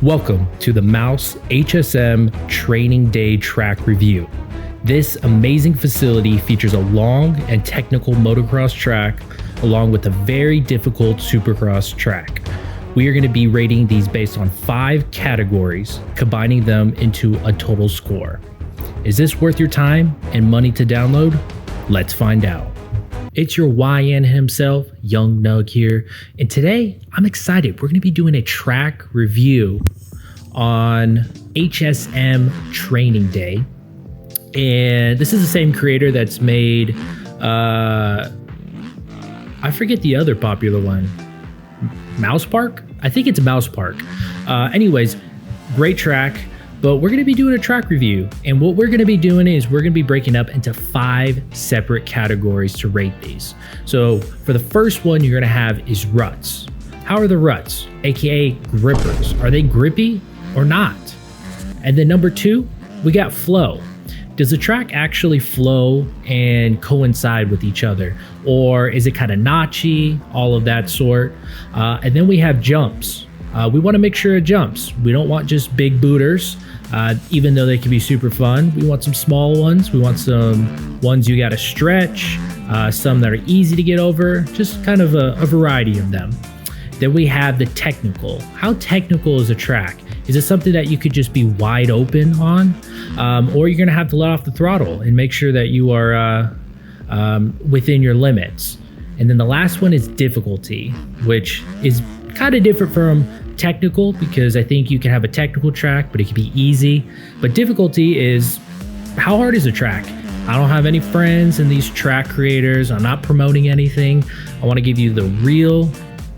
Welcome to the Mouse HSM Training Day Track Review. This amazing facility features a long and technical motocross track along with a very difficult supercross track. We are going to be rating these based on 5 categories, combining them into a total score. Is this worth your time and money to download? Let's find out. It's your YN himself, Young Nugg here, and today I'm excited. We're going to be doing a track review on HSM Training Day, and this is the same creator that's made, I forget the other popular one, Mouse Park? I think it's Mouse Park. Anyways, great track. But we're going to be doing a track review, and what we're going to be doing is we're going to be breaking up into 5 separate categories to rate these. So for the first one you're going to have is ruts. How are the ruts, aka grippers? Are they grippy or not? And then number 2, we got flow. Does the track actually flow and coincide with each other, or is it kind of notchy, all of that sort? And then we have jumps. We want to make sure it jumps. We don't want just big booters, even though they can be super fun. We want some small ones. We want some ones you got to stretch, some that are easy to get over, just kind of a variety of them. Then we have the technical. How technical is a track? Is it something that you could just be wide open on? Or you're going to have to let off the throttle and make sure that you are within your limits. And then the last one is difficulty, which is kind of different from technical, because I think you can have a technical track, but it can be easy. But difficulty is, how hard is a track? I don't have any friends in these track creators. I'm not promoting anything. I want to give you the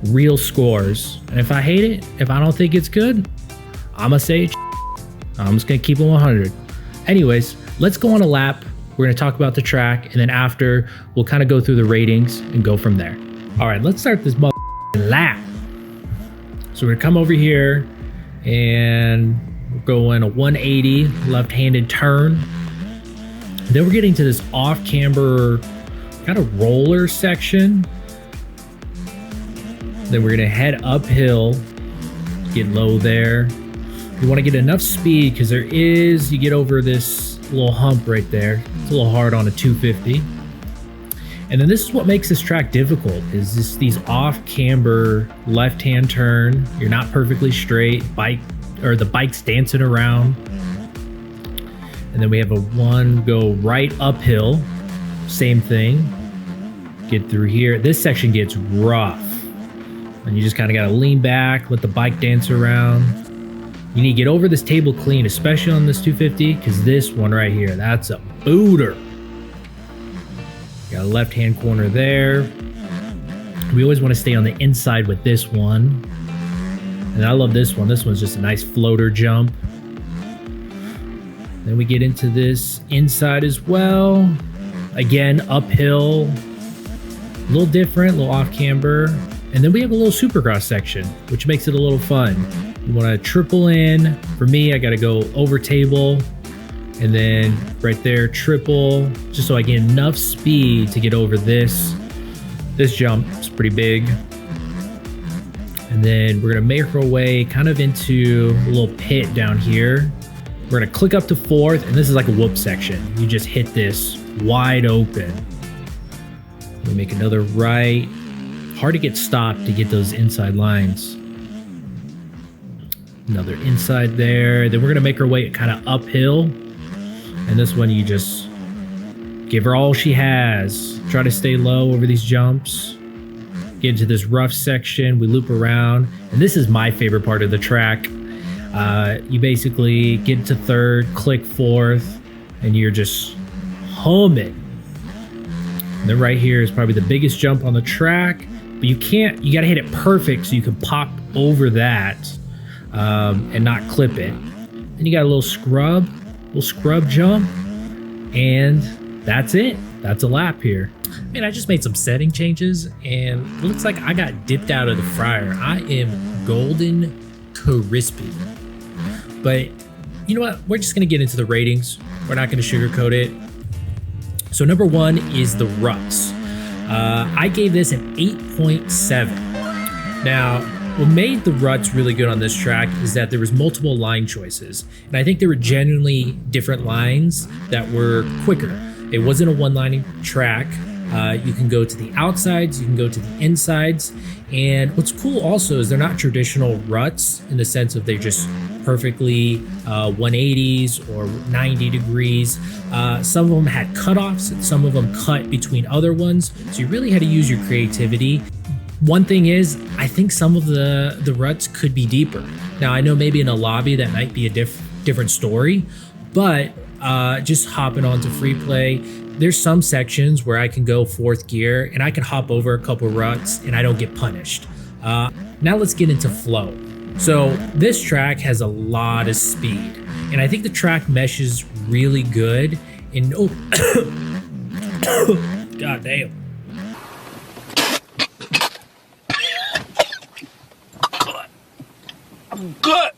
real scores. And if I hate it, if I don't think it's good, I'm going to say it. I'm just going to keep it 100. Anyways, let's go on a lap. We're going to talk about the track, and then after, we'll kind of go through the ratings and go from there. All right, let's start this lap. So we're gonna come over here and we're going a 180 left-handed turn. Then we're getting to this off-camber kind of roller section. Then we're gonna head uphill, get low there. You wanna get enough speed because you get over this little hump right there. It's a little hard on a 250. And then this is what makes this track difficult, is these off-camber left-hand turn. You're not perfectly straight, the bike's dancing around. And then we have a one go right uphill, same thing. Get through here. This section gets rough, and you just kind of got to lean back, let the bike dance around. You need to get over this table clean, especially on this 250, because this one right here, that's a booter. Got a left-hand corner there. We always want to stay on the inside with this one. And I love this one. This one's just a nice floater jump. Then we get into this inside as well. Again, uphill. A little different, a little off-camber. And then we have a little supercross section, which makes it a little fun. You want to triple in. For me, I got to go over table. And then right there, triple, just so I get enough speed to get over this. This jump is pretty big. And then we're gonna make our way kind of into a little pit down here. We're gonna click up to 4th, and this is like a whoop section. You just hit this wide open. We make another right. Hard to get stopped to get those inside lines. Another inside there. Then we're gonna make our way kind of uphill. And this one, you just give her all she has. Try to stay low over these jumps. Get into this rough section. We loop around. And this is my favorite part of the track. You basically get to 3rd, click 4th, and you're just humming. And then right here is probably the biggest jump on the track. But you got to hit it perfect so you can pop over that and not clip it. Then you got a little scrub jump, and that's it. That's a lap here. Man, I just made some setting changes, and it looks like I got dipped out of the fryer. I am golden crispy. But you know what? We're just gonna get into the ratings. We're not gonna sugarcoat it. So number 1 is the ruts. I gave this an 8.7. Now, What made the ruts really good on this track is that there was multiple line choices, and I think there were genuinely different lines that were quicker. It wasn't a one-line track. You can go to the outsides, you can go to the insides, and what's cool also is they're not traditional ruts in the sense of they're just perfectly 180s or 90 degrees. Some of them had cutoffs, and some of them cut between other ones, so you really had to use your creativity. One thing is, I think some of the ruts could be deeper. Now, I know maybe in a lobby that might be a different story, but just hopping onto free play, there's some sections where I can go 4th gear and I can hop over a couple ruts and I don't get punished. Now let's get into flow. So this track has a lot of speed, and I think the track meshes really good. And god damn. Good.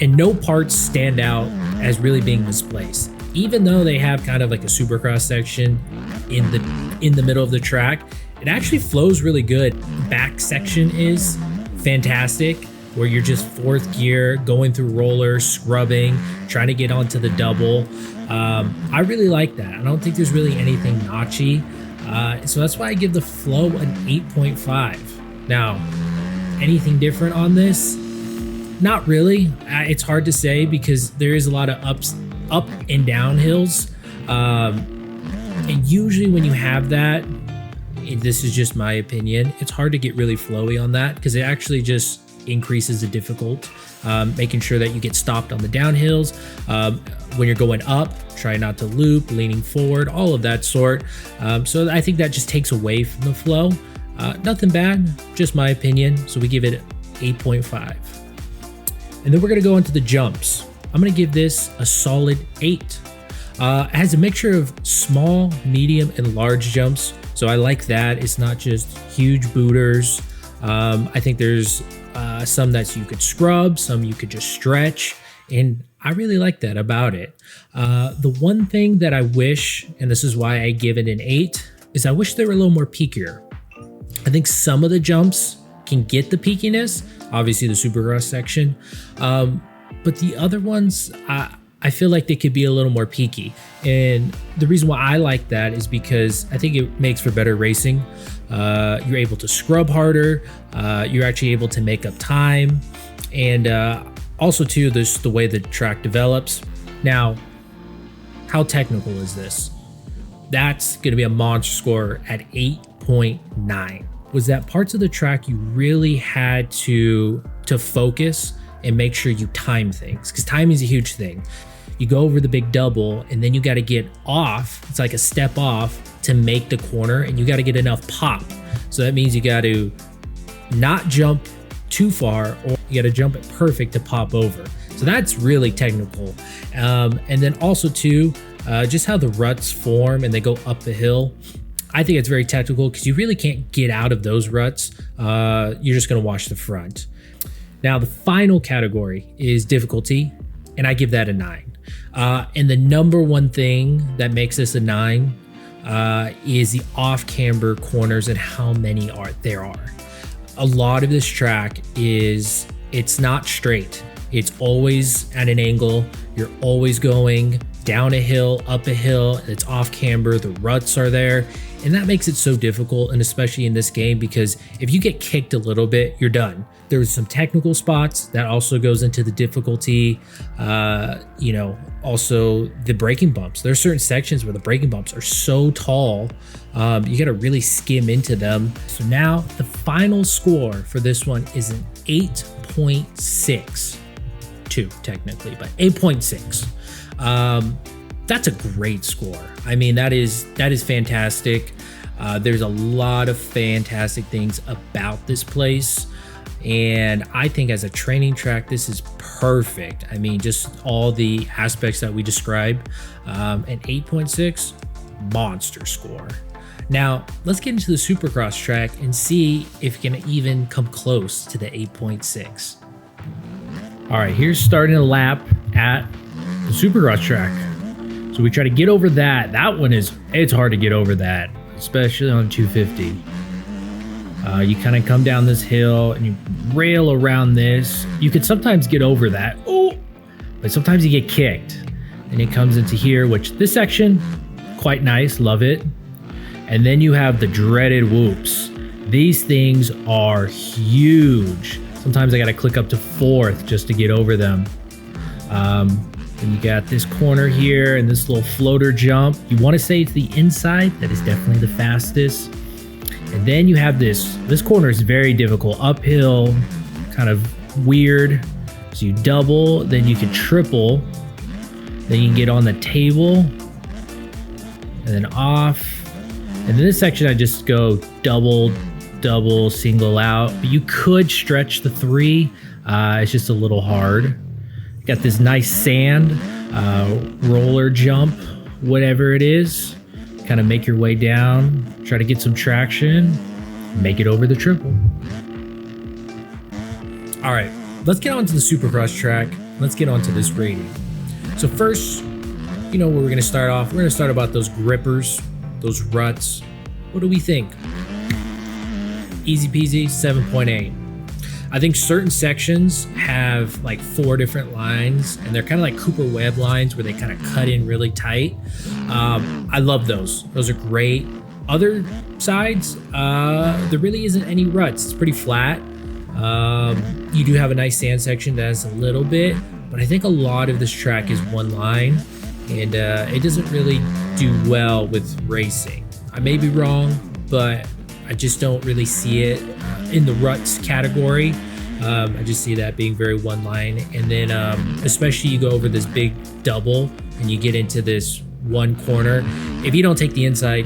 And no parts stand out as really being misplaced. Even though they have kind of like a supercross section in the middle of the track, it actually flows really good. The back section is fantastic, where you're just 4th gear, going through rollers, scrubbing, trying to get onto the double. I really like that. I don't think there's really anything notchy. So that's why I give the flow an 8.5. Now, anything different on this? Not really. It's hard to say because there is a lot of up and down hills. And usually when you have that, this is just my opinion, it's hard to get really flowy on that because it actually just increases the difficult, making sure that you get stopped on the downhills. When you're going up, try not to loop, leaning forward, all of that sort. So I think that just takes away from the flow. Nothing bad, just my opinion. So we give it 8.5. And then we're gonna go into the jumps. I'm gonna give this a solid 8. It has a mixture of small, medium, and large jumps. So I like that. It's not just huge booters. I think there's some that you could scrub, some you could just stretch. And I really like that about it. The one thing that I wish, and this is why I give it an 8, is I wish they were a little more peakier. I think some of the jumps can get the peakiness, obviously the supercross section, but the other ones, I feel like they could be a little more peaky. And the reason why I like that is because I think it makes for better racing. You're able to scrub harder, you're actually able to make up time, and also too, there's the way the track develops. Now, how technical is this? That's gonna be a monster score at 8.9. Was that parts of the track you really had to focus and make sure you time things, because timing is a huge thing. You go over the big double and then you got to get off. It's like a step off to make the corner, and you got to get enough pop. So that means you got to not jump too far, or you got to jump it perfect to pop over. So that's really technical. And then also too, just how the ruts form and they go up the hill. I think it's very technical because you really can't get out of those ruts. You're just going to watch the front. Now, the final category is difficulty, and I give that a 9. And the number one thing that makes this a 9 is the off-camber corners and how many there are. A lot of this track it's not straight. It's always at an angle. You're always going down a hill, up a hill. It's off-camber. The ruts are there. And that makes it so difficult, and especially in this game, because if you get kicked a little bit, you're done. There's some technical spots that also goes into the difficulty. Also the braking bumps. There are certain sections where the braking bumps are so tall, you got to really skim into them. So now the final score for this one is an 8.62 technically, but 8.6. That's a great score. I mean, that is fantastic. There's a lot of fantastic things about this place, and I think as a training track, this is perfect. I mean, just all the aspects that we described. An 8.6, monster score. Now, let's get into the Supercross track and see if you can even come close to the 8.6. All right, here's starting a lap at the Supercross track. So we try to get over that. That one it's hard to get over that, especially on 250. You kind of come down this hill and you rail around this. You could sometimes get over that, but sometimes you get kicked. And it comes into here, which this section, quite nice, love it. And then you have the dreaded whoops. These things are huge. Sometimes I gotta click up to 4th just to get over them. And you got this corner here and this little floater jump. You wanna say it's the inside, that is definitely the fastest. And then you have this corner is very difficult, uphill, kind of weird. So you double, then you can triple, then you can get on the table, and then off. And in this section, I just go double, single out. But you could stretch the 3. It's just a little hard. Got this nice sand, roller jump, whatever it is. Kind of make your way down, try to get some traction, make it over the triple. All right, let's get on to the Supercross track. Let's get on to this rating. So first, you know where we're gonna start off. We're gonna start about those grippers, those ruts. What do we think? Easy peasy, 7.8. I think certain sections have like 4 different lines, and they're kind of like Cooper Webb lines where they kind of cut in really tight. I love those. Those are great. Other sides, there really isn't any ruts. It's pretty flat. You do have a nice sand section that has a little bit, but I think a lot of this track is one line, and it doesn't really do well with racing. I may be wrong, but I just don't really see it in the ruts category. I just see that being very one line. And then especially you go over this big double and you get into this one corner. If you don't take the inside,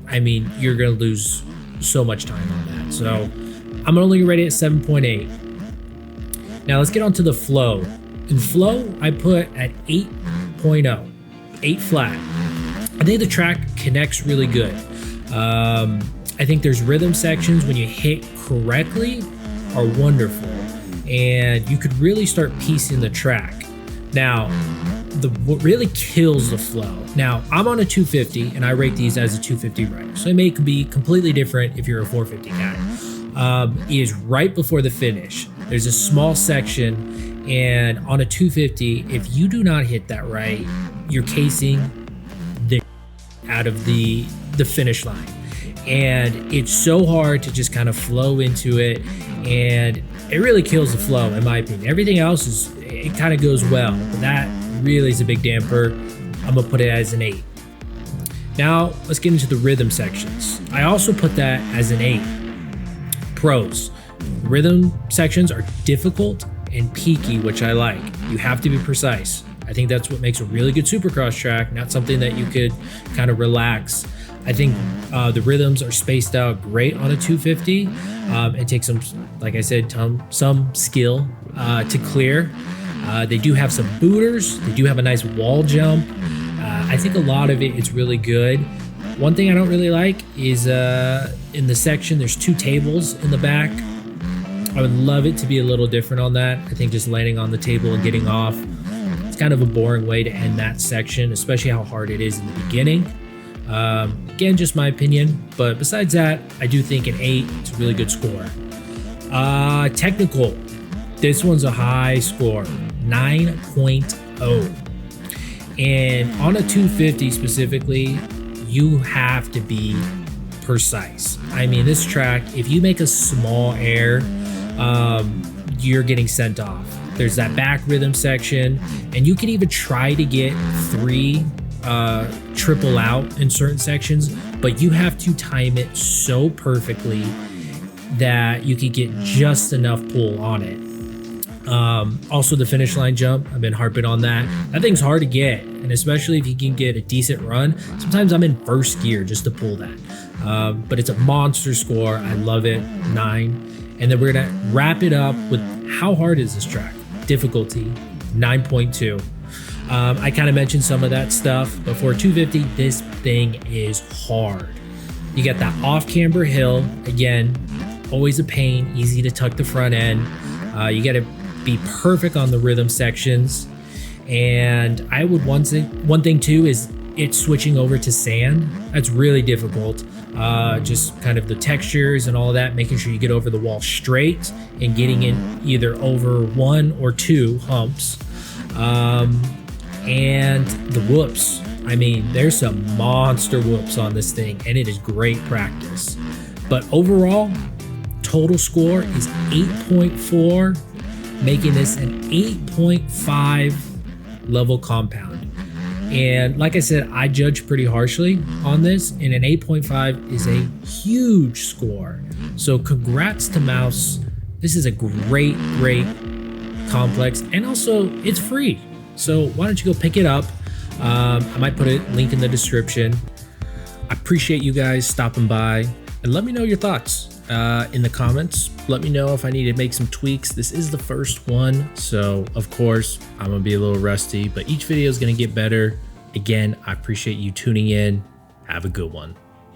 I mean, you're going to lose so much time on that. So I'm only rated at 7.8. Now let's get on to the flow. In flow, I put at 8.0, 8 flat. I think the track connects really good. I think there's rhythm sections when you hit correctly are wonderful, and you could really start piecing the track. Now, what really kills the flow. Now, I'm on a 250, and I rate these as a 250 rider, so it may be completely different if you're a 450 guy. Is right before the finish. There's a small section, and on a 250, if you do not hit that right, you're casing the out of the finish line. And it's so hard to just kind of flow into it, and it really kills the flow in my opinion. Everything else it kind of goes well, but that really is a big damper. I'm gonna put it as an 8. Now let's get into the rhythm sections. I also put that as an 8. Pros: rhythm sections are difficult and peaky, which I like. You have to be precise. I think that's what makes a really good Supercross track, not something that you could kind of relax. I think the rhythms are spaced out great on a 250. It takes some, like I said, some skill to clear. They do have some booters. They do have a nice wall jump. I think a lot of it's really good. One thing I don't really like is in the section, there's 2 tables in the back. I would love it to be a little different on that. I think just landing on the table and getting off, it's kind of a boring way to end that section, especially how hard it is in the beginning. Again, just my opinion, but besides that, I do think an 8 is a really good score. Technical, this one's a high score, 9.0. And on a 250 specifically, you have to be precise. I mean, this track, if you make a small error, you're getting sent off. There's that back rhythm section, and you can even try to get 3 triple out in certain sections, but you have to time it so perfectly that you can get just enough pull on it. Also the finish line jump, I've been harping on that. That thing's hard to get, and especially if you can get a decent run. Sometimes I'm in first gear just to pull that. But it's a monster score. I love it, 9. And then we're gonna wrap it up with how hard is this track? Difficulty, 9.2. I kind of mentioned some of that stuff, but for 250, this thing is hard. You got that off-camber hill, again, always a pain, easy to tuck the front end. You got to be perfect on the rhythm sections. And I would one thing too is it's switching over to sand. That's really difficult. just kind of the textures and all that, making sure you get over the wall straight and getting in either over 1 or 2 humps. And the whoops. I mean, there's some monster whoops on this thing, and it is great practice. But overall, total score is 8.4, making this an 8.5 level compound. And like I said, I judge pretty harshly on this, and an 8.5 is a huge score. So congrats to Mouse. This is a great complex, and also it's free. So why don't you go pick it up? I might put a link in the description. I appreciate you guys stopping by, and let me know your thoughts in the comments. Let me know if I need to make some tweaks. This is the first one, so of course I'm gonna be a little rusty, but each video is gonna get better. Again, I appreciate you tuning in. Have a good one.